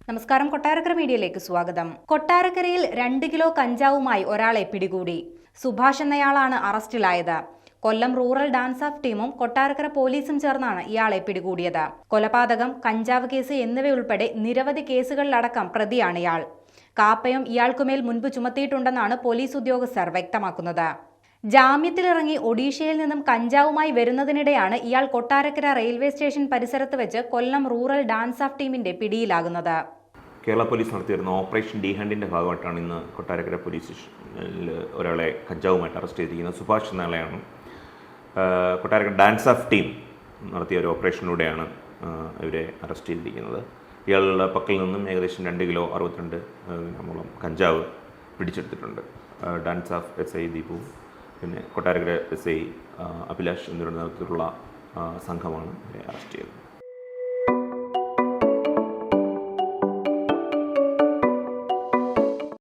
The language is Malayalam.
നമസ്കാരം, കൊട്ടാരക്കര മീഡിയയിലേക്ക് സ്വാഗതം. കൊട്ടാരക്കരയിൽ 2 കിലോ കഞ്ചാവുമായി ഒരാളെ പിടികൂടി. സുഭാഷ് എന്നയാളാണ് അറസ്റ്റിലായത്. കൊല്ലം റൂറൽ ഡാൻസ് ഓഫ് ടീമും കൊട്ടാരക്കര പോലീസും ചേർന്നാണ് ഇയാളെ പിടികൂടിയത്. കൊലപാതകം, കഞ്ചാവ് കേസ് എന്നിവയുൾപ്പെടെ നിരവധി കേസുകളിലടക്കം പ്രതിയാണ് ഇയാൾ. കാപ്പയും ഇയാൾക്കുമേൽ മുൻപ് ചുമത്തിയിട്ടുണ്ടെന്നാണ് പോലീസ് ഉദ്യോഗസ്ഥർ വ്യക്തമാക്കുന്നത്. ജാമ്യത്തിലിറങ്ങി ഒഡീഷയിൽ നിന്നും കഞ്ചാവുമായി വരുന്നതിനിടെയാണ് ഇയാൾ കൊട്ടാരക്കര റെയിൽവേ സ്റ്റേഷൻ പരിസരത്ത് വെച്ച് കൊല്ലം റൂറൽ ഡാൻസ് ഓഫ് ടീമിന്റെ പിടിയിലാകുന്നത്. കേരള പോലീസ് നടത്തിയിരുന്ന ഓപ്പറേഷൻ ഡി ഹാൻഡിൻ്റെ ഭാഗമായിട്ടാണ് ഇന്ന് കൊട്ടാരക്കര പോലീസ് സ്റ്റേഷനിൽ ഒരാളെ കഞ്ചാവുമായിട്ട് അറസ്റ്റ് ചെയ്തിരിക്കുന്നത്. സുഭാഷ് എന്നയാളെയാണ്. കൊട്ടാരക്കര ഡാൻസ് ഓഫ് ടീം നടത്തിയ ഒരു ഓപ്പറേഷനിലൂടെയാണ് ഇവരെ അറസ്റ്റ് ചെയ്തിരിക്കുന്നത്. ഇയാളുടെ പക്കൽ നിന്നും ഏകദേശം 2 കിലോ 62 ഗ്രാമോളം കഞ്ചാവ് പിടിച്ചെടുത്തിട്ടുണ്ട്. Dance of S I Deepu, പിന്നെ കൊട്ടാരക്കര എസ് ഐ അഭിലാഷ് എന്നിവരുടെ നേതൃത്വത്തിലുള്ള സംഘമാണ് ഇവരെ അറസ്റ്റ് ചെയ്തത്.